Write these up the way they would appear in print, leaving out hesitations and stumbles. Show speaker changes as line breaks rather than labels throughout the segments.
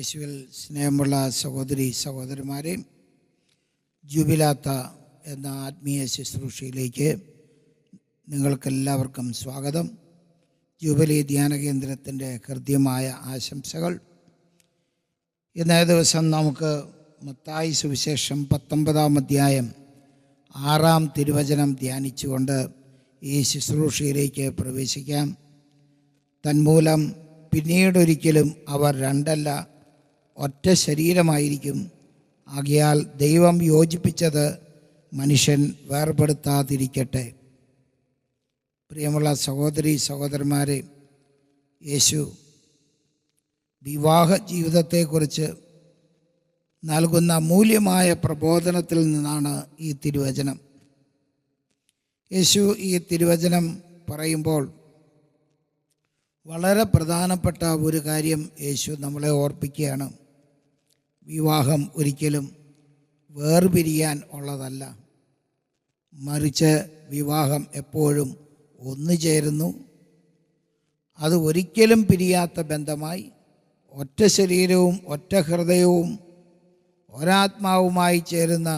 യേശുവിൽ സ്നേഹമുള്ള സഹോദരി സഹോദരന്മാരെ, ജൂബിലാത്ത എന്ന ആത്മീയ ശുശ്രൂഷയിലേക്ക് നിങ്ങൾക്കെല്ലാവർക്കും സ്വാഗതം. ജൂബിലി ധ്യാന കേന്ദ്രത്തിൻ്റെ ഹൃദ്യമായ ആശംസകൾ. ഇന്നേ ദിവസം നമുക്ക് മത്തായി സുവിശേഷം 19-ാം അധ്യായം 6-ാം തിരുവചനം ധ്യാനിച്ചുകൊണ്ട് ഈ ശുശ്രൂഷയിലേക്ക് പ്രവേശിക്കാം. തന്മൂലം പിന്നീടൊരിക്കലും അവർ രണ്ടല്ല ഒറ്റ ശരീരമായിരിക്കും. ആകയാൽ ദൈവം യോജിപ്പിച്ചത് മനുഷ്യൻ വേർപെടുത്താതിരിക്കട്ടെ. പ്രിയമുള്ള സഹോദരി സഹോദരന്മാരെ, യേശു വിവാഹ ജീവിതത്തെക്കുറിച്ച് നൽകുന്ന മൂല്യമായ പ്രബോധനത്തിൽ നിന്നാണ് ഈ തിരുവചനം. യേശു ഈ തിരുവചനം പറയുമ്പോൾ വളരെ പ്രധാനപ്പെട്ട ഒരു കാര്യം യേശു നമ്മളെ ഓർപ്പിക്കുകയാണ്. വിവാഹം ഒരിക്കലും വേർപിരിയാൻ ഉള്ളതല്ല, മറിച്ച് വിവാഹം എപ്പോഴും ഒന്നുചേരുന്നു. അത് ഒരിക്കലും പിരിയാത്ത ബന്ധമായി ഒറ്റ ശരീരവും ഒറ്റ ഹൃദയവും ഒരാത്മാവുമായി ചേരുന്ന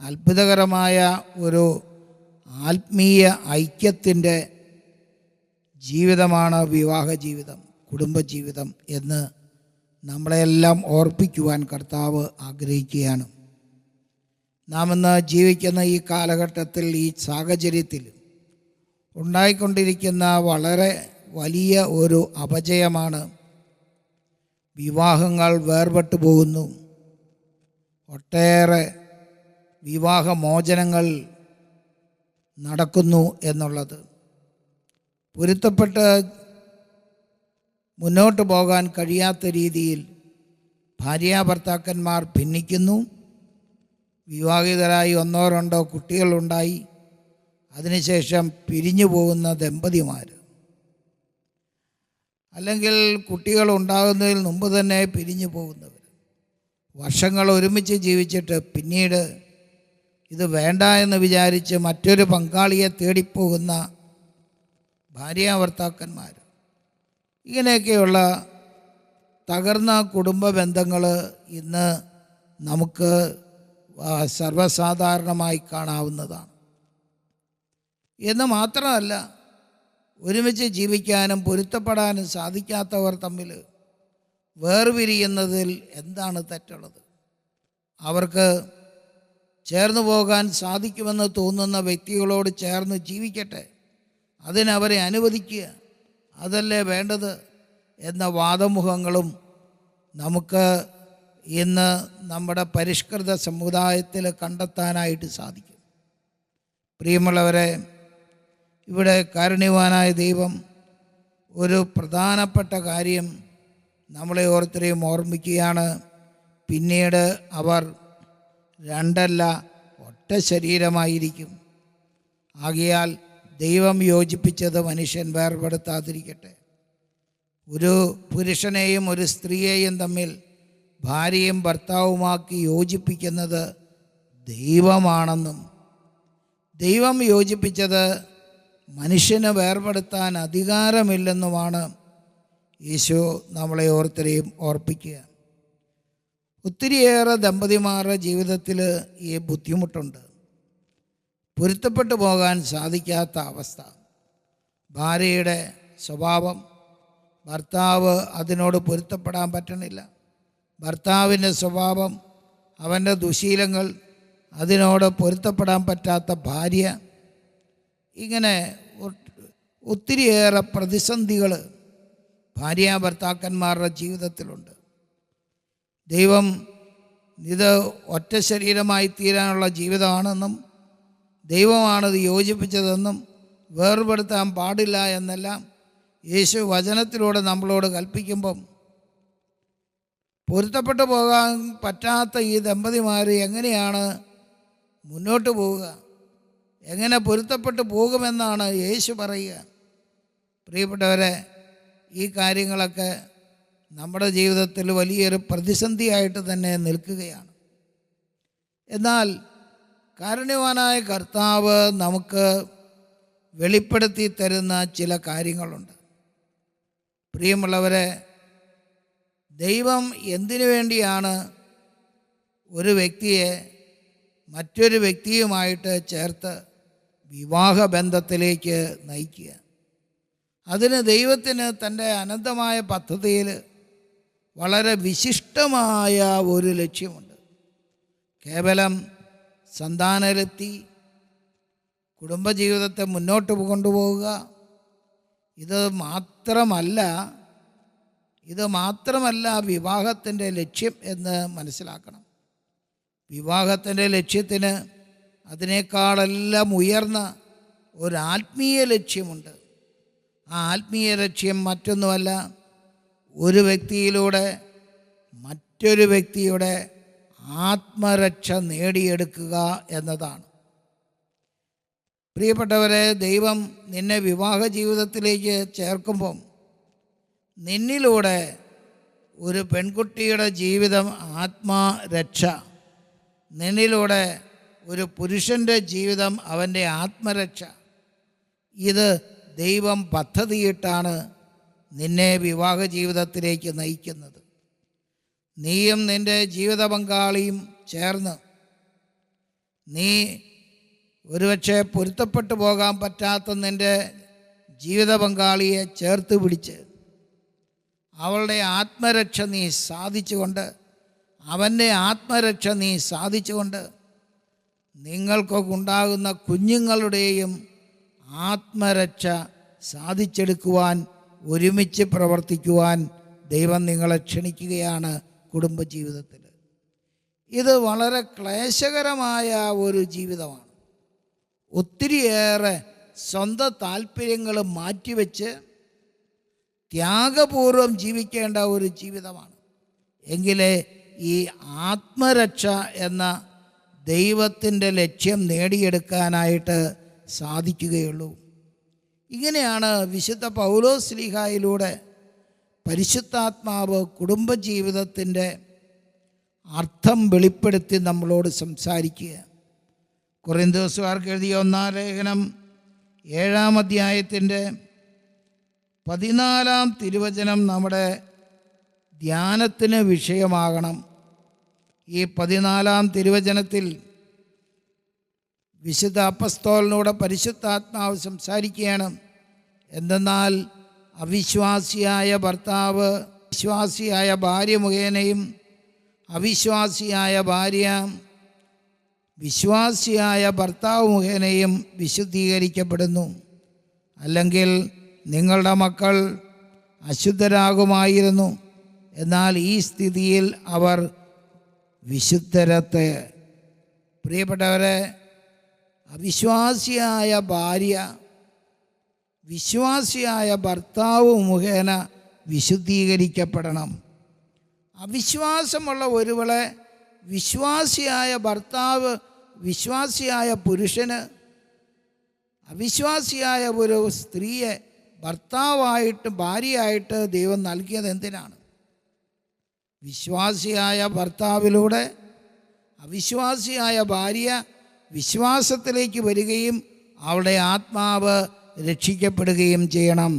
അത്ഭുതകരമായ ഒരു ആത്മീയ ഐക്യത്തിൻ്റെ ജീവിതമാണ് വിവാഹ ജീവിതം, കുടുംബജീവിതം എന്ന് നമ്മളെല്ലാം ഓർപ്പിക്കുവാൻ കർത്താവ് ആഗ്രഹിക്കുകയാണ്. നാം ഇന്ന് ജീവിക്കുന്ന ഈ കാലഘട്ടത്തിൽ, ഈ സാഹചര്യത്തിൽ ഉണ്ടായിക്കൊണ്ടിരിക്കുന്ന വളരെ വലിയ ഒരു അപജയമാണ് വിവാഹങ്ങൾ വേർപെട്ടു പോകുന്നു. ഒട്ടേറെ വിവാഹമോചനങ്ങൾ നടക്കുന്നു എന്നുള്ളത്. പൊരുത്തപ്പെട്ട് മുന്നോട്ട് പോകാൻ കഴിയാത്ത രീതിയിൽ ഭാര്യാഭർത്താക്കന്മാർ ഭിന്നിക്കുന്നു. വിവാഹിതരായി 1-2 കുട്ടികളുണ്ടായി അതിനുശേഷം പിരിഞ്ഞു പോകുന്ന ദമ്പതിമാർ, അല്ലെങ്കിൽ കുട്ടികൾ ഉണ്ടാകുന്നതിന് മുമ്പ് തന്നെ പിരിഞ്ഞു പോകുന്നവർ, വർഷങ്ങൾ ഒരുമിച്ച് ജീവിച്ചിട്ട് പിന്നീട് ഇത് വേണ്ട എന്ന് വിചാരിച്ച് മറ്റൊരു പങ്കാളിയെ തേടിപ്പോകുന്ന ഭാര്യാഭർത്താക്കന്മാർ, ഇങ്ങനെയൊക്കെയുള്ള തകർന്ന കുടുംബ ബന്ധങ്ങൾ ഇന്ന് നമുക്ക് സർവ്വസാധാരണമായി കാണാവുന്നതാണ്. എന്ന് മാത്രമല്ല, ഒരുമിച്ച് ജീവിക്കാനും പൊരുത്തപ്പെടാനും സാധിക്കാത്തവർ തമ്മിൽ വേർപിരിയുന്നതിൽ എന്താണ് തെറ്റുള്ളത്? അവർക്ക് ചേർന്ന് പോകാൻ സാധിക്കുമെന്ന് തോന്നുന്ന വ്യക്തികളോട് ചേർന്ന് ജീവിക്കട്ടെ, അതിനവരെ അനുവദിക്കുക, അതല്ലേ വേണ്ടത് എന്ന വാദമുഖങ്ങളും നമുക്ക് ഇന്ന് നമ്മുടെ പരിഷ്കൃത സമുദായത്തിൽ കണ്ടെത്താനായിട്ട് സാധിക്കും. പ്രിയമുള്ളവരെ, ഇവിടെ കാരുണ്യവാനായ ദൈവം ഒരു പ്രധാനപ്പെട്ട കാര്യം നമ്മളെ ഓരോരുത്തരെയും ഓർമ്മിക്കുകയാണ്. പിന്നീട് അവർ രണ്ടല്ല ഒറ്റ ശരീരമായിരിക്കും. ആകയാൽ ദൈവം യോജിപ്പിച്ചത് മനുഷ്യൻ വേർപെടുത്താതിരിക്കട്ടെ. ഒരു പുരുഷനെയും ഒരു സ്ത്രീയെയും തമ്മിൽ ഭാര്യയും ഭർത്താവുമാക്കി യോജിപ്പിക്കുന്നത് ദൈവമാണെന്നും ദൈവം യോജിപ്പിച്ചത് മനുഷ്യന് വേർപെടുത്താൻ അധികാരമില്ലെന്നുമാണ് യേശു നമ്മളെ ഓരോരുത്തരെയും ഓർപ്പിക്കുക. ഒത്തിരിയേറെ ദമ്പതിമാരുടെ ജീവിതത്തിൽ ഈ ബുദ്ധിമുട്ടുണ്ട്. പൊരുത്തപ്പെട്ടു പോകാൻ സാധിക്കാത്ത അവസ്ഥ. ഭാര്യയുടെ സ്വഭാവം, ഭർത്താവ് അതിനോട് പൊരുത്തപ്പെടാൻ പറ്റണില്ല. ഭർത്താവിൻ്റെ സ്വഭാവം, അവൻ്റെ ദുശീലങ്ങൾ, അതിനോട് പൊരുത്തപ്പെടാൻ പറ്റാത്ത ഭാര്യ. ഇങ്ങനെ ഒത്തിരിയേറെ പ്രതിസന്ധികൾ ഭാര്യാഭർത്താക്കന്മാരുടെ ജീവിതത്തിലുണ്ട്. ദൈവം ഇത് ഒറ്റ ശരീരമായി തീരാനുള്ള ജീവിതമാണെന്നും ദൈവമാണത് യോജിപ്പിച്ചതെന്നും വേർപെടുത്താൻ പാടില്ല എന്നെല്ലാം യേശു വചനത്തിലൂടെ നമ്മളോട് കൽപ്പിക്കുമ്പം, പൊരുത്തപ്പെട്ടു പോകാൻ പറ്റാത്ത ഈ ദമ്പതിമാർ എങ്ങനെയാണ് മുന്നോട്ട് പോവുക? എങ്ങനെ പൊരുത്തപ്പെട്ടു പോകുമെന്നാണ് യേശു പറയുക? പ്രിയപ്പെട്ടവരെ, ഈ കാര്യങ്ങളൊക്കെ നമ്മുടെ ജീവിതത്തിൽ വലിയൊരു പ്രതിസന്ധിയായിട്ട് തന്നെ നിൽക്കുകയാണ്. എന്നാൽ കാരുണ്യവാനായ കർത്താവ് നമുക്ക് വെളിപ്പെടുത്തി തരുന്ന ചില കാര്യങ്ങളുണ്ട്. പ്രിയമുള്ളവരെ, ദൈവം എന്തിനു വേണ്ടിയാണ് ഒരു വ്യക്തിയെ മറ്റൊരു വ്യക്തിയുമായിട്ട് ചേർത്ത് വിവാഹബന്ധത്തിലേക്ക് നയിക്കുക? അതിന് ദൈവത്തിന് തൻ്റെ അനന്തമായ പദ്ധതിയിൽ വളരെ വിശിഷ്ടമായ ഒരു ലക്ഷ്യമുണ്ട്. കേവലം സന്താനലബ്ധി, കുടുംബജീവിതത്തെ മുന്നോട്ട് കൊണ്ടുപോവുക, ഇത് മാത്രമല്ല വിവാഹത്തിൻ്റെ ലക്ഷ്യം എന്ന് മനസ്സിലാക്കണം. വിവാഹത്തിൻ്റെ ലക്ഷ്യത്തിന് അതിനേക്കാളെല്ലാം ഉയർന്ന ഒരാത്മീയ ലക്ഷ്യമുണ്ട്. ആ ആത്മീയ ലക്ഷ്യം മറ്റൊന്നുമല്ല, ഒരു വ്യക്തിയിലൂടെ മറ്റൊരു വ്യക്തിയുടെ ആത്മരക്ഷ നേടിയെടുക്കുക എന്നതാണ്. പ്രിയപ്പെട്ടവരെ, ദൈവം നിന്നെ വിവാഹ ജീവിതത്തിലേക്ക് ചേർക്കുമ്പം നിന്നിലൂടെ ഒരു പെൺകുട്ടിയുടെ ജീവിതം ആത്മരക്ഷ, നിന്നിലൂടെ ഒരു പുരുഷൻ്റെ ജീവിതം അവൻ്റെ ആത്മരക്ഷ, ഇത് ദൈവം പദ്ധതിയിട്ടാണ് നിന്നെ വിവാഹ ജീവിതത്തിലേക്ക് നയിക്കുന്നത്. നീയും നിൻ്റെ ജീവിത പങ്കാളിയും ചേർന്ന് നീ ഒരുപക്ഷെ പൊരുത്തപ്പെട്ടു പോകാൻ പറ്റാത്ത നിൻ്റെ ജീവിത പങ്കാളിയെ ചേർത്ത് പിടിച്ച് അവളുടെ ആത്മരക്ഷ നീ സാധിച്ചുകൊണ്ട്, അവൻ്റെ ആത്മരക്ഷ നീ സാധിച്ചുകൊണ്ട് നിങ്ങൾക്കൊക്കെ ഉണ്ടാകുന്ന കുഞ്ഞുങ്ങളുടെയും ആത്മരക്ഷ സാധിച്ചെടുക്കുവാൻ, ഒരുമിച്ച് പ്രവർത്തിക്കുവാൻ ദൈവം നിങ്ങളെ ക്ഷണിക്കുകയാണ് കുടുംബജീവിതത്തിൽ. ഇത് വളരെ ക്ലേശകരമായ ഒരു ജീവിതമാണ്. ഒത്തിരിയേറെ സ്വന്തം താല്പര്യങ്ങൾ മാറ്റിവെച്ച് ത്യാഗപൂർവം ജീവിക്കേണ്ട ഒരു ജീവിതമാണ്. എങ്കിലേ ഈ ആത്മരക്ഷ എന്ന ദൈവത്തിൻ്റെ ലക്ഷ്യം നേടിയെടുക്കാനായിട്ട് സാധിക്കുകയുള്ളൂ. ഇങ്ങനെയാണ് വിശുദ്ധ പൗലോസ് ശ്ലീഹായിലൂടെ പരിശുദ്ധാത്മാവ് കുടുംബജീവിതത്തിൻ്റെ അർത്ഥം വെളിപ്പെടുത്തി നമ്മളോട് സംസാരിക്കുക. കൊറിന്തോസുകാർക്ക് എഴുതിയ 1-ാം ലേഖനം 7-ാം അധ്യായത്തിൻ്റെ 14-ാം തിരുവചനം നമ്മുടെ ധ്യാനത്തിന് വിഷയമാകണം. ഈ 14-ാം തിരുവചനത്തിൽ വിശുദ്ധ അപ്പസ്തോലനോട് പരിശുദ്ധാത്മാവ് സംസാരിക്കുകയാണ്. എന്തെന്നാൽ അവിശ്വാസിയായ ഭർത്താവ് വിശ്വാസിയായ ഭാര്യ മുഖേനയും അവിശ്വാസിയായ ഭാര്യ വിശ്വാസിയായ ഭർത്താവ് മുഖേനയും വിശുദ്ധീകരിക്കപ്പെടുന്നു. അല്ലെങ്കിൽ നിങ്ങളുടെ മക്കൾ അശുദ്ധരാകുമായിരുന്നു, എന്നാൽ ഈ സ്ഥിതിയിൽ അവർ വിശുദ്ധരത്തെ. പ്രിയപ്പെട്ടവരെ, അവിശ്വാസിയായ ഭാര്യ വിശ്വാസിയായ ഭർത്താവ് മുഖേന വിശുദ്ധീകരിക്കപ്പെടണം. അവിശ്വാസമുള്ള ഒരുവളെ വിശ്വാസിയായ ഭർത്താവ്, വിശ്വാസിയായ പുരുഷന് അവിശ്വാസിയായ ഒരു സ്ത്രീയെ ഭർത്താവായിട്ട് ഭാര്യയായിട്ട് ദൈവം നൽകിയത് എന്തിനാണ്? വിശ്വാസിയായ ഭർത്താവിലൂടെ അവിശ്വാസിയായ ഭാര്യ വിശ്വാസത്തിലേക്ക് വരികയും അവളുടെ ആത്മാവ് രക്ഷിക്കപ്പെടുകയും ചെയ്യണം.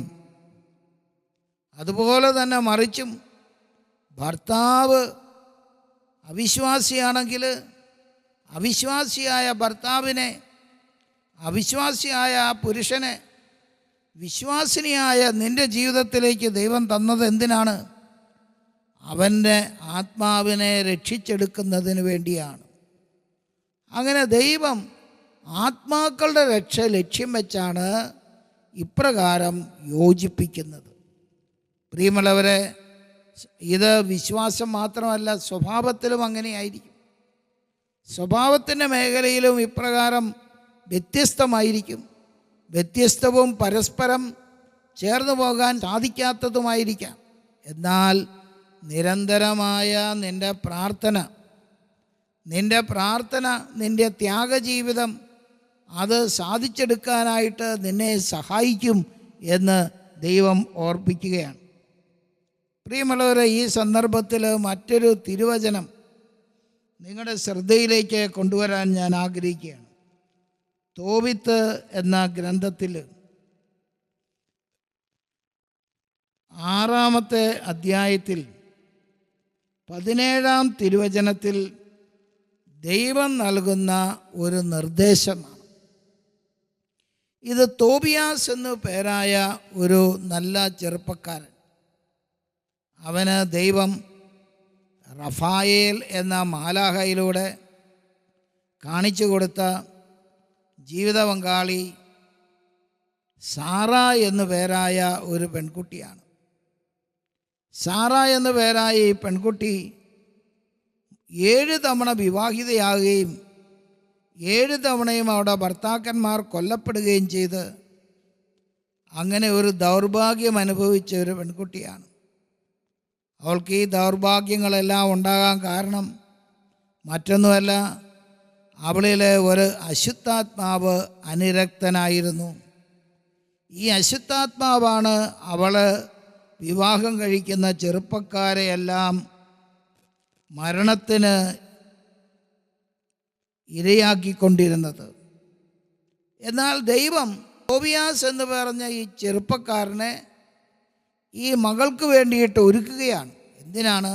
അതുപോലെ തന്നെ മറിച്ചും ഭർത്താവ് അവിശ്വാസിയാണെങ്കിൽ അവിശ്വാസിയായ ഭർത്താവിനെ, അവിശ്വാസിയായ പുരുഷനെ വിശ്വാസിനിയായ നിൻ്റെ ജീവിതത്തിലേക്ക് ദൈവം തന്നത് എന്തിനാണ്? അവൻ്റെ ആത്മാവിനെ രക്ഷിച്ചെടുക്കുന്നതിന് വേണ്ടിയാണ്. അങ്ങനെ ദൈവം ആത്മാക്കളുടെ രക്ഷ ലക്ഷ്യം വെച്ചാണ് ഇപ്രകാരം യോജിപ്പിക്കുന്നത്. പ്രിയമുള്ളവരെ, ഇത് വിശ്വാസം മാത്രമല്ല, സ്വഭാവത്തിലും അങ്ങനെയായിരിക്കും. സ്വഭാവത്തിൻ്റെ മേഖലയിലും ഇപ്രകാരം വ്യത്യസ്തമായിരിക്കും. വ്യത്യസ്തവും പരസ്പരം ചേർന്ന് പോകാൻ സാധിക്കാത്തതുമായിരിക്കാം. എന്നാൽ നിരന്തരമായ നിൻ്റെ പ്രാർത്ഥന, നിൻ്റെ ത്യാഗജീവിതം അത് സാധിച്ചെടുക്കാനായിട്ട് നിന്നെ സഹായിക്കും എന്ന് ദൈവം ഓർപ്പിക്കുകയാണ്. പ്രിയമുള്ളവരെ, ഈ സന്ദർഭത്തിൽ മറ്റൊരു തിരുവചനം നിങ്ങളുടെ ശ്രദ്ധയിലേക്ക് കൊണ്ടുവരാൻ ഞാൻ ആഗ്രഹിക്കുകയാണ്. തോബിത്ത് എന്ന ഗ്രന്ഥത്തിൽ 6-ാമത്തെ അധ്യായത്തിൽ 17-ാം തിരുവചനത്തിൽ ദൈവം നൽകുന്ന ഒരു നിർദ്ദേശമാണ്. ഇത് തോബിയാസ് എന്നു പേരായ ഒരു നല്ല ചെറുപ്പക്കാരൻ, അവന് ദൈവം റഫായേൽ എന്ന മാലാഹയിലൂടെ കാണിച്ചു കൊടുത്ത ജീവിത പങ്കാളി സാറ എന്നു പേരായ ഒരു പെൺകുട്ടിയാണ്. സാറ എന്നു പേരായ ഈ പെൺകുട്ടി 7 തവണ വിവാഹിതയാകുകയും 7 തവണയും അവിടെ ഭർത്താക്കന്മാർ കൊല്ലപ്പെടുകയും ചെയ്ത് അങ്ങനെ ഒരു ദൗർഭാഗ്യം അനുഭവിച്ച ഒരു പെൺകുട്ടിയാണ്. അവൾക്ക് ഈ ദൗർഭാഗ്യങ്ങളെല്ലാം ഉണ്ടാകാൻ കാരണം മറ്റൊന്നുമല്ല, അവളിലെ ഒരു അശുദ്ധാത്മാവ് അനുരക്തനായിരുന്നു. ഈ അശുദ്ധാത്മാവാണ് അവൾ വിവാഹം കഴിക്കുന്ന ചെറുപ്പക്കാരെയെല്ലാം മരണത്തിന് ഇരയാക്കിക്കൊണ്ടിരുന്നത്. എന്നാൽ ദൈവം തോബിയാസ് എന്ന് പറഞ്ഞ ഈ ചെറുപ്പക്കാരനെ ഈ മകൾക്ക് വേണ്ടിയിട്ട് ഒരുക്കുകയാണ്. എന്തിനാണ്?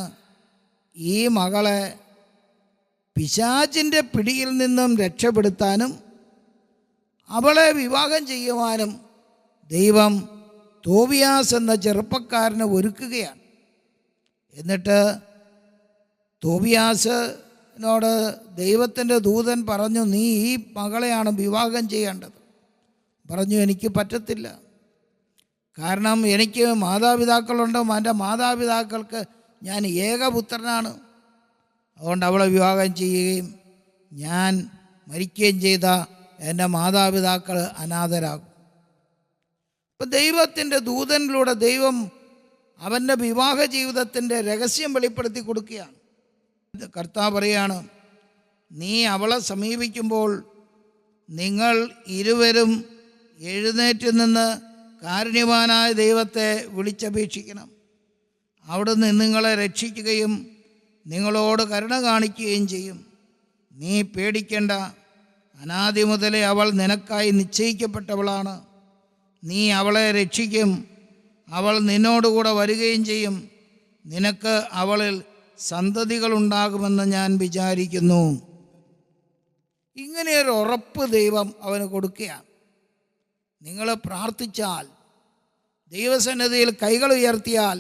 ഈ മകളെ പിശാചിൻ്റെ പിടിയിൽ നിന്നും രക്ഷപ്പെടുത്താനും അവളെ വിവാഹം ചെയ്യുവാനും ദൈവം തോബിയാസ് എന്ന ചെറുപ്പക്കാരനെ ഒരുക്കുകയാണ്. എന്നിട്ട് തോബിയാസിനോട് ദൈവത്തിൻ്റെ ദൂതൻ പറഞ്ഞു, നീ ഈ മകളെയാണ് വിവാഹം ചെയ്യേണ്ടത്. പറഞ്ഞു, എനിക്ക് പറ്റത്തില്ല, കാരണം എനിക്ക് മാതാപിതാക്കളുണ്ട്, എൻ്റെ മാതാപിതാക്കൾക്ക് ഞാൻ ഏകപുത്രനാണ്. അതുകൊണ്ട് അവളെ വിവാഹം ചെയ്യുകയും ഞാൻ മരിക്കുകയും ചെയ്ത എൻ്റെ മാതാപിതാക്കൾ അനാഥരാകും. അപ്പം ദൈവത്തിൻ്റെ ദൂതനിലൂടെ ദൈവം അവൻ്റെ വിവാഹ ജീവിതത്തിൻ്റെ രഹസ്യം വെളിപ്പെടുത്തി കൊടുക്കുകയാണ്. കർത്താവ് പറയാണ്, നീ അവളെ സമീപിക്കുമ്പോൾ നിങ്ങൾ ഇരുവരും എഴുന്നേറ്റ് നിന്ന് കാരുണ്യവാനായ ദൈവത്തെ വിളിച്ചപേക്ഷിക്കണം. അവിടുന്ന് നിങ്ങളെ രക്ഷിക്കുകയും നിങ്ങളോട് കരുണ കാണിക്കുകയും ചെയ്യും. നീ പേടിക്കേണ്ട, അനാദി മുതലേ അവൾ നിനക്കായി നിശ്ചയിക്കപ്പെട്ടവളാണ്. നീ അവളെ രക്ഷിക്കും, അവൾ നിന്നോടുകൂടെ വരികയും ചെയ്യും. നിനക്ക് അവളിൽ സന്തതികളുണ്ടാകുമെന്ന് ഞാൻ വിചാരിക്കുന്നു. ഇങ്ങനെയൊരു ഉറപ്പ് ദൈവം അവന് കൊടുക്കുകയാണ്. നിങ്ങൾ പ്രാർത്ഥിച്ചാൽ, ദൈവസന്നിധിയിൽ കൈകൾ ഉയർത്തിയാൽ,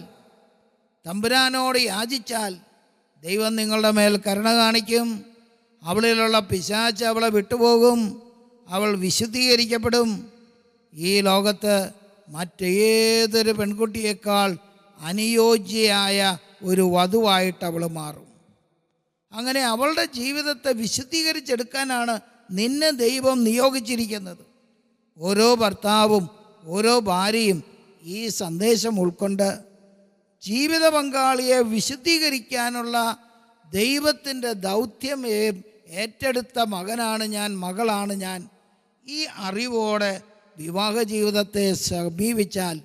തമ്പുരാനോട് യാചിച്ചാൽ ദൈവം നിങ്ങളുടെ മേൽ കരുണ കാണിക്കും. അവളിലുള്ള പിശാച് അവളെ വിട്ടുപോകും. അവൾ വിശുദ്ധീകരിക്കപ്പെടും. ഈ ലോകത്ത് മറ്റേതൊരു പെൺകുട്ടിയേക്കാൾ അനുയോജ്യയായ ഒരു വധുവായിട്ട് അവൾ മാറും. അങ്ങനെ അവളുടെ ജീവിതത്തെ വിശുദ്ധീകരിച്ചെടുക്കാനാണ് നിന്നെ ദൈവം നിയോഗിച്ചിരിക്കുന്നത്. ഓരോ ഭർത്താവും ഓരോ ഭാര്യയും ഈ സന്ദേശം ഉൾക്കൊണ്ട് ജീവിത പങ്കാളിയെ വിശുദ്ധീകരിക്കാനുള്ള ദൈവത്തിൻ്റെ ദൗത്യം ഏറ്റെടുത്ത മകനാണ് ഞാൻ, മകളാണ് ഞാൻ. ഈ അറിവോടെ വിവാഹ ജീവിതത്തെ സമീപിച്ചാൽ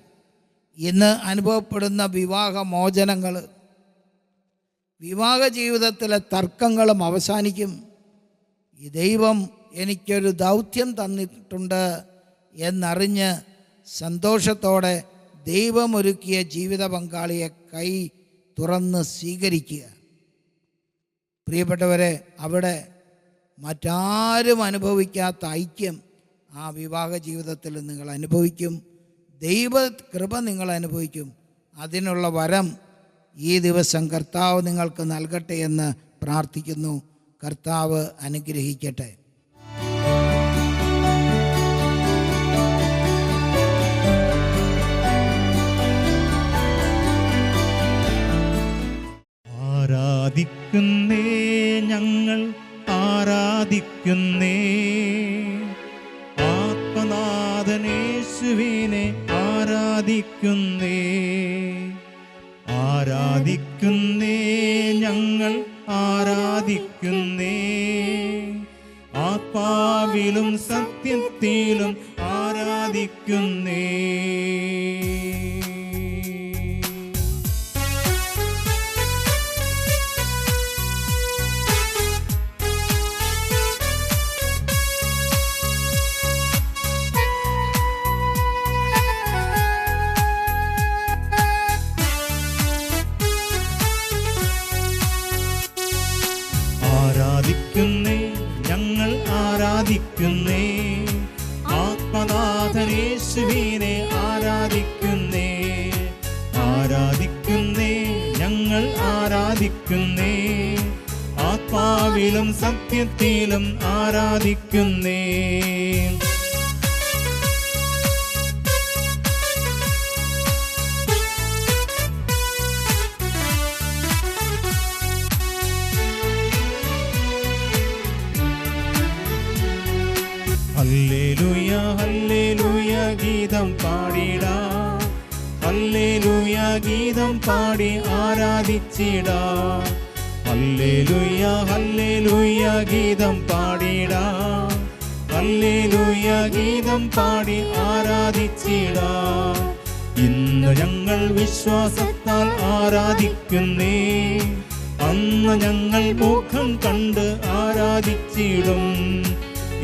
ഇന്ന് അനുഭവപ്പെടുന്ന വിവാഹ മോചനങ്ങൾ, വിവാഹ ജീവിതത്തിലെ തർക്കങ്ങളും അവസാനിക്കും. ഈ ദൈവം എനിക്കൊരു ദൗത്യം തന്നിട്ടുണ്ട് എന്നറിഞ്ഞ് സന്തോഷത്തോടെ ദൈവമൊരുക്കിയ ജീവിത പങ്കാളിയെ കൈ തുറന്ന് സ്വീകരിക്കുക. പ്രിയപ്പെട്ടവരെ, അവിടെ മറ്റാരും അനുഭവിക്കാത്ത ഐക്യം ആ വിവാഹ ജീവിതത്തിൽ നിങ്ങൾ അനുഭവിക്കും. ദൈവ കൃപ നിങ്ങൾ അനുഭവിക്കും. അതിനുള്ള വരം ഈ ദിവസം കർത്താവ് നിങ്ങൾക്ക് നൽകട്ടെ എന്ന് പ്രാർത്ഥിക്കുന്നു. കർത്താവ് അനുഗ്രഹിക്കട്ടെ.
ആരാധിക്കുന്നേ, ഞങ്ങൾ ആരാധിക്കുന്നേ, ആത്മനാഥനേശുവിനെ ആരാധിക്കുന്നേ. ആരാധിക്കുന്നേ, ഞങ്ങൾ ആരാധിക്കുന്നേ, ആത്മാവിലും സത്യത്തിലും ആരാധിക്കുന്നേ. ആരാധിക്കുന്നേ. ആത്മനാഥനേശുവിനെ ആരാധിക്കുന്നേ. ആരാധിക്കുന്നേ, ഞങ്ങൾ ആരാധിക്കുന്നേ. ആത്മാവിലും സത്യത്തിലും ആരാധിക്കുന്നേ. ഹല്ലേലൂയ ഹല്ലേലൂയ ഗീതം പാടിടാം. ഹല്ലേലൂയ ഗീതം പാടി ആരാധിച്ചിടാം. ഹല്ലേലൂയ ഹല്ലേലൂയ ഗീതം പാടിടാം. ഹല്ലേലൂയ ഗീതം പാടി ആരാധിച്ചിടാം. ഇന്ന് ഞങ്ങൾ വിശ്വാസത്താൽ ആരാധിക്കുന്നേ. അന്ന് ഞങ്ങൾ മുഖം കണ്ട് ആരാധിച്ചിടും.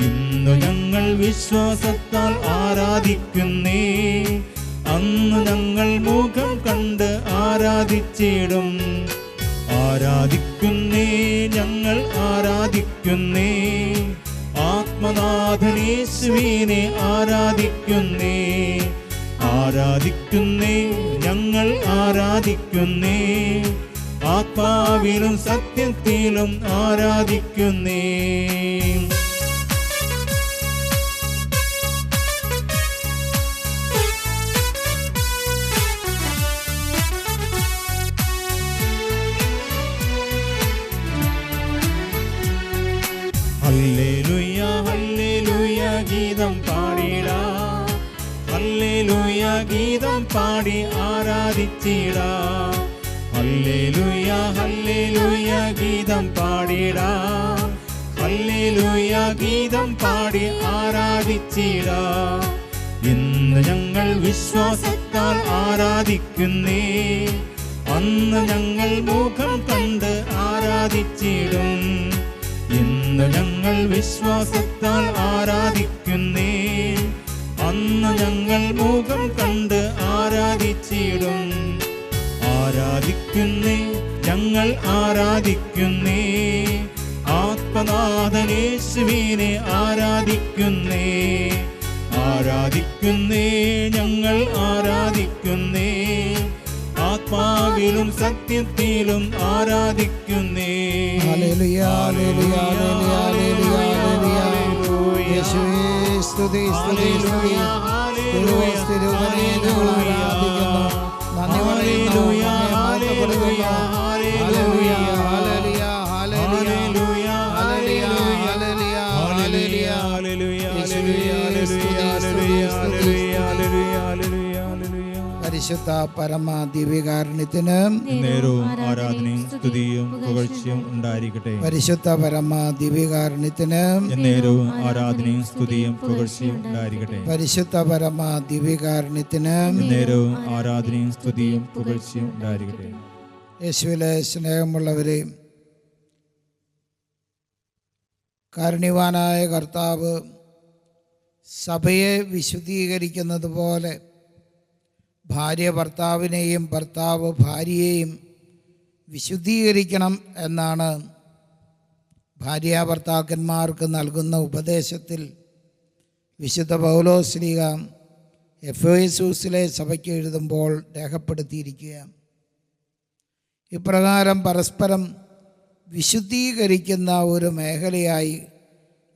ഇന്ന് ഞങ്ങൾ വിശ്വാസത്താൽ ആരാധിക്കുന്നേ. അന്ന് ഞങ്ങൾ മുഖം കണ്ട് ആരാധിച്ചിടും. ആരാധിക്കുന്നേ, ഞങ്ങൾ ആരാധിക്കുന്നേ. ആത്മനാഥനേശുവിനെ ആരാധിക്കുന്നേ. ആരാധിക്കുന്നേ, ഞങ്ങൾ ആരാധിക്കുന്നേ. ആത്മാവിലും സത്യത്തിലും ആരാധിക്കുന്നേ. ഹല്ലേലൂയ ഹല്ലേലൂയ ഗീതം പാടിടാം. ഹല്ലേലൂയ ഗീതം പാടി ആരാധിച്ചിടാം. ഹല്ലേലൂയ ഹല്ലേലൂയ ഗീതം പാടിടാം. ഹല്ലേലൂയ ഗീതം പാടി ആരാധിച്ചിടാം. ഇന്ന് ഞങ്ങൾ വിശ്വാസത്താൽ ആരാധിക്കുന്നേ. അന്ന് ഞങ്ങൾ മുഖം കണ്ട് ആരാധിച്ചിടും. ഇന്ന് ഞങ്ങൾ വിശ്വാസത്താൽ ആരാധിക്കുന്നേ. അന്ന് ഞങ്ങൾ മുഖം കണ്ട് ആരാധിച്ചിടും. ആരാധിക്കുന്നേ, ഞങ്ങൾ ആരാധിക്കുന്നേ. ആത്മനാഥനേശുവിനെ ആരാധിക്കുന്നേ. ആരാധിക്കുന്നേ, ഞങ്ങൾ ആരാധിക്കുന്നേ. ആത്മാവിലും സത്യത്തിലും ആരാധിക്കുന്നേ.
Hallelujah hallelujah hallelujah hallelujah hallelujah. യേശുവേ സ്തുതി സ്തുതി സ്തുതി. തിരുവസ്തുരൂപനെ ഞങ്ങൾ ആരാധിക്കുന്നു. നന്ദി പറയുന്നു. മഹത്വപ്പെടുത്തുന്നു. Hallelujah hallelujah hallelujah hallelujah hallelujah hallelujah hallelujah. പരിശുദ്ധ പരമ ദിവ്യകാരുണ്യത്തിന്
നേരവും ആരാധനയും സ്തുതിയും പുകഴ്ചയും ഉണ്ടായിരിക്കട്ടെ.
പരിശുദ്ധ പരമ ദിവ്യകാരുണ്യത്തിന്
നേരവും ആരാധനയും സ്തുതിയും പുകഴ്ചയും ഉണ്ടായിരിക്കട്ടെ.
പരിശുദ്ധ പരമ ദിവ്യകാരുണ്യത്തിന്
നേരവും ആരാധനയും സ്തുതിയും പുകഴ്ചയും ഉണ്ടായിരിക്കട്ടെ.
യേശുവിലെ സ്നേഹമുള്ളവരെ, കാരുണ്യവാനായ കർത്താവ് സഭയെ വിശുദ്ധീകരിക്കുന്നത് പോലെ ഭാര്യ ഭർത്താവിനെയും ഭർത്താവ് ഭാര്യയെയും വിശുദ്ധീകരിക്കണം എന്നാണ് ഭാര്യ ഭർത്താക്കന്മാർക്ക് നൽകുന്ന ഉപദേശത്തിൽ വിശുദ്ധ പൗലോസ് ശ്ലീഹ എഫേസൂസിലെ സഭയ്ക്ക് എഴുതുമ്പോൾ രേഖപ്പെടുത്തിയിരിക്കുക. ഇപ്രകാരം പരസ്പരം വിശുദ്ധീകരിക്കുന്ന ഒരു മേഖലയായി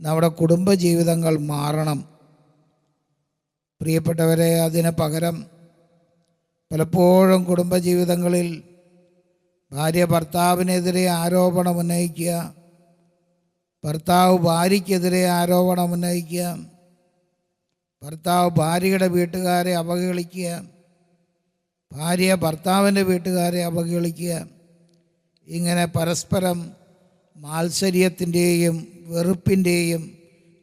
നമ്മുടെ കുടുംബജീവിതങ്ങൾ മാറണം. പ്രിയപ്പെട്ടവരെ, അതിന് പകരം പലപ്പോഴും കുടുംബജീവിതങ്ങളിൽ ഭാര്യ ഭർത്താവിനെതിരെ ആരോപണം ഉന്നയിക്കുക, ഭർത്താവ് ഭാര്യയ്ക്കെതിരെ ആരോപണം ഉന്നയിക്കുക, ഭർത്താവ് ഭാര്യയുടെ വീട്ടുകാരെ അവഹേളിക്കുക, ഭാര്യ ഭർത്താവിൻ്റെ വീട്ടുകാരെ അവഹേളിക്കുക. ഇങ്ങനെ പരസ്പരം മാത്സര്യത്തിൻ്റെയും വെറുപ്പിൻ്റെയും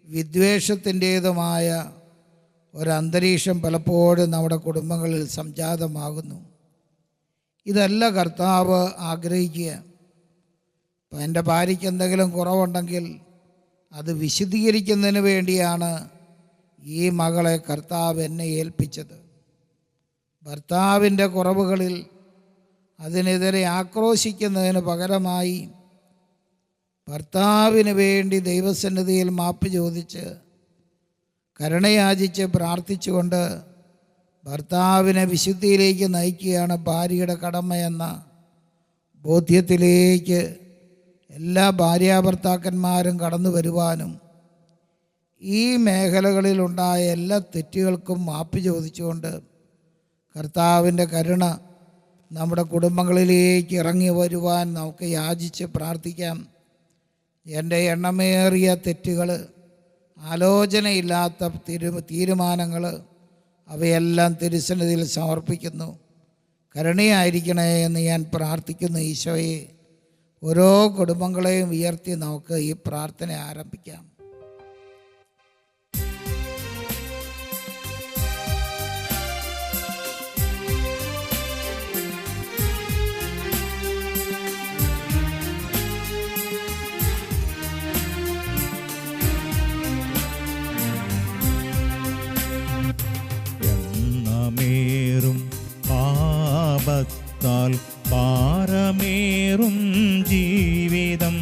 വിദ്വേഷത്തിൻ്റേതുമായ ഒരന്തരീക്ഷം പലപ്പോഴും നമ്മുടെ കുടുംബങ്ങളിൽ സംജാതമാകുന്നു. ഇതല്ല കർത്താവ് ആഗ്രഹിക്കുക. ഇപ്പം എൻ്റെ ഭാര്യയ്ക്ക് എന്തെങ്കിലും കുറവുണ്ടെങ്കിൽ അത് വിശദീകരിക്കുന്നതിന് വേണ്ടിയാണ് ഈ മകളെ കർത്താവ് എന്നെ ഏൽപ്പിച്ചത്. ഭർത്താവിൻ്റെ കുറവുകളിൽ അതിനെതിരെ ആക്രോശിക്കുന്നതിന് പകരമായി ഭർത്താവിന് വേണ്ടി ദൈവസന്നിധിയിൽ മാപ്പ് ചോദിച്ച് കരുണയാചിച്ച് പ്രാർത്ഥിച്ചുകൊണ്ട് ഭർത്താവിനെ വിശുദ്ധിയിലേക്ക് നയിക്കുകയാണ് ഭാര്യയുടെ കടമയെന്ന ബോധ്യത്തിലേക്ക് എല്ലാ ഭാര്യാഭർത്താക്കന്മാരും കടന്നു വരുവാനും ഈ മേഖലകളിലുണ്ടായ എല്ലാ തെറ്റുകൾക്കും മാപ്പ് ചോദിച്ചുകൊണ്ട് കർത്താവിൻ്റെ കരുണ നമ്മുടെ കുടുംബങ്ങളിലേക്ക് ഇറങ്ങി വരുവാൻ നമുക്ക് യാചിച്ച് പ്രാർത്ഥിക്കാം. എൻ്റെ എണ്ണമേറിയ തെറ്റുകൾ, ആലോചനയില്ലാത്ത തീരുമാനങ്ങൾ, അവയെല്ലാം തിരുസന്നിധിയിൽ സമർപ്പിക്കുന്നു. കരുണയായിരിക്കണേ എന്ന് ഞാൻ പ്രാർത്ഥിക്കുന്നു. ഈശോയെ, ഓരോ കുടുംബങ്ങളെയും ഉയർത്തി നമുക്ക് ഈ പ്രാർത്ഥന ആരംഭിക്കാം.
എണ്ണമേറും പാപത്താൽ ഭാരമേറും ജീവിതം,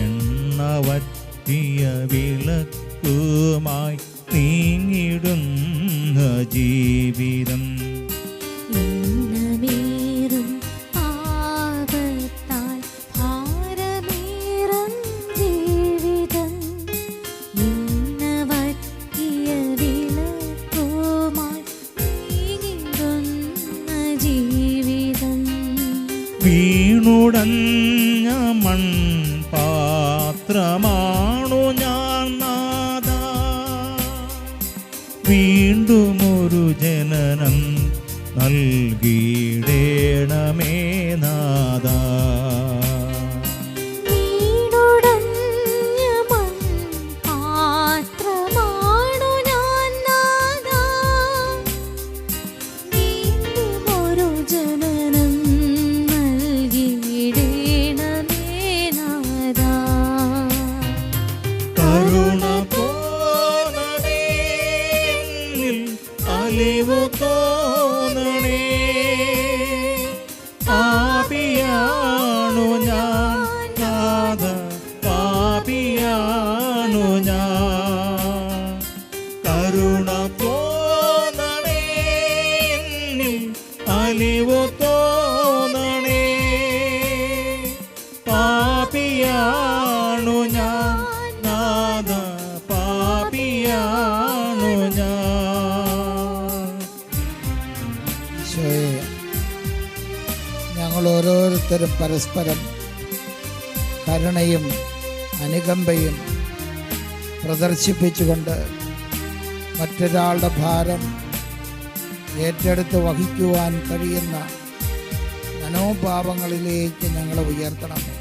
എണ്ണവറ്റിയ വിളക്കുമായി നീങ്ങിടുന്ന ജീവിതം.
എണ്ണമേറും പാപത്താൽ ഭാരമേറും ജീവിതം, എണ്ണവറ്റിയ വിളക്കുമായി നീങ്ങിടുന്ന ജീവിതം.
വീണുടഞ്ഞ മൺപാത്രമാണു ഞാൻ നാഥാ, വീണ്ടുമൊരു ജനനം നൽകിയിടേണമേ നാഥാ.
വീണുടഞ്ഞ മൺപാത്രമാണു ഞാൻ നാഥാ, വീണ്ടുമൊരു ജനനം നൽകിയിടേണമേ നാഥാ.
കരുണ തോന്നണേ, എന്നിൽ അലിവു തോന്നണേ, പാപിയാണു ഞാൻ നാഥാ, പാപിയാണു ഞാൻ. കരുണ തോന്നണേ, എന്നിൽ അലിവു തോന്നണേ, പാപിയാണു ഞാൻ നാഥാ, പാപിയാണു ഞാൻ.
ഈശോയെ, ഞങ്ങൾ ഓരോരുത്തരും പരസ്പരം കരുണയും അനുകമ്പയും പ്രദർശിപ്പിച്ചുകൊണ്ട് മറ്റൊരാളുടെ ഭാരം ഏറ്റെടുത്ത് വഹിക്കുവാൻ കഴിയുന്ന മനോഭാവങ്ങളിലേക്ക് ഞങ്ങളെ ഉയർത്തണമേ.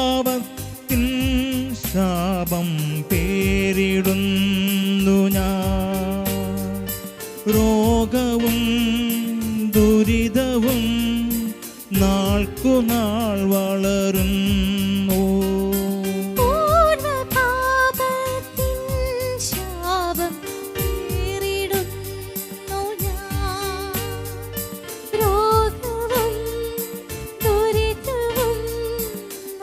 പൂർവപാപത്തിൻ ശാപം പേരിടുന്നു ഞാൻ, രോഗവും ദുരിതവും നാൾക്കുനാൾ വളരുന്നു.
പൂർവപാപത്തിൻ ശാപം പേരിടുന്നു ഞാൻ, രോഗവും ദുരിതവും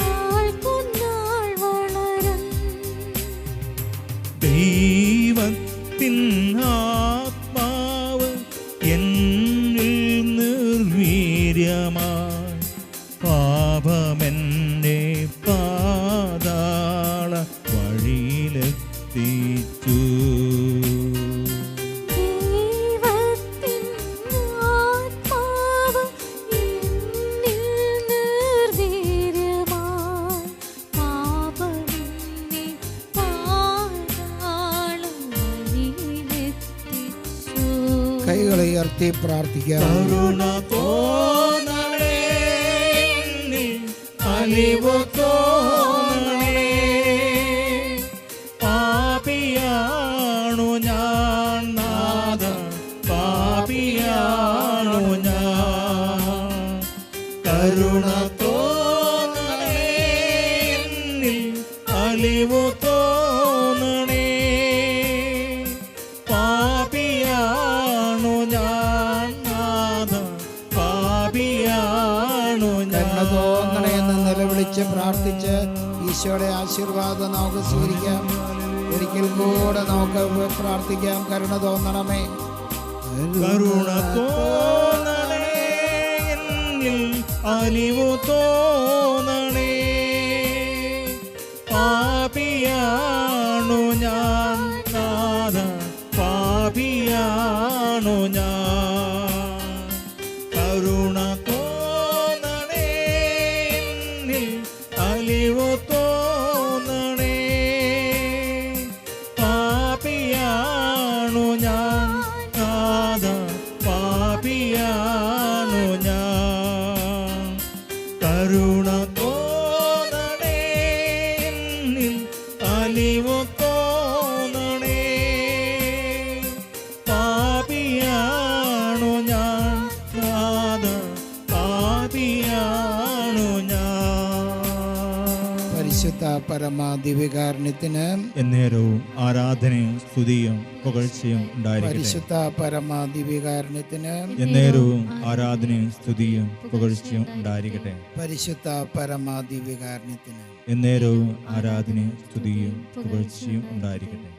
നാൾക്കുനാൾ വളരുന്നു.
ദൈവത്തിൻ ആത്മാവ് എന്നിൽ നിർവീര്യമായി, പാപമെന്നെ പാതാള വഴിയിലെത്തിച്ചു.
ദൈവത്തിൻ ആത്മാവ് എന്നിൽ നിർവീര്യമായി, പാപമെന്നെ പാതാള വഴിയിലെത്തിച്ചു.
കൈകളെ ഉയർത്തി പ്രാർത്ഥിക്കാം.
കരുണ തോന്നണേ, എന്നിൽ അലിവു തോന്നണേ, പാപിയാണു ഞാൻ നാഥാ, പാപിയാണു ഞാൻ. കരുണ തോന്നണേ, എന്നിൽ അലിവു തോന്നണേ, പാപിയാണു ഞാൻ നാഥാ,
കരുണ തോന്നണേ എന്ന് നിലവിളിച്ച് പ്രാർത്ഥിച്ച് ഈശോയുടെ ആശീർവാദം നമുക്ക് സ്വീകരിക്കാം. ഒരിക്കൽ കൂടെ നമുക്ക് പ്രാർത്ഥിക്കാം. കരുണ തോന്നണമേ,
കരുണ തോന്നണേ, എന്നിൽ അലിവു തോന്നണേ. പാപിയാണു ഞാൻ നാഥ, പാപിയാണു ഞാൻ. കരുണ തോന്നണേ, എന്നിൽ അലിവു തോന്നണേ. പാപിയാണു ഞാൻ നാഥ, പാപിയാണു ഞാൻ. കരുണ തോന്നണേ, എന്നിൽ അലിവു തോന്നണേ. പാപിയാണു ഞാൻ നാഥ, പാപിയാണു ഞാൻ.
പരിശുദ്ധ പരമാദിവികാരുണ്യത്തിന്
എന്നേരവും ആരാധനയും സ്തുതിയും പുകഴ്ചയും ഉണ്ടായിരിക്കട്ടെ.
പരിശുദ്ധ പരമാദിവികാരുണ്യത്തിന്
എന്നേരവും ആരാധനയും സ്തുതിയും പുകഴ്ചയും ഉണ്ടായിരിക്കട്ടെ.
പരിശുദ്ധ പരമാദിവികാരുണ്യത്തിന്
എന്നേരവും ആരാധനയും സ്തുതിയും പുകഴ്ചയും ഉണ്ടായിരിക്കട്ടെ.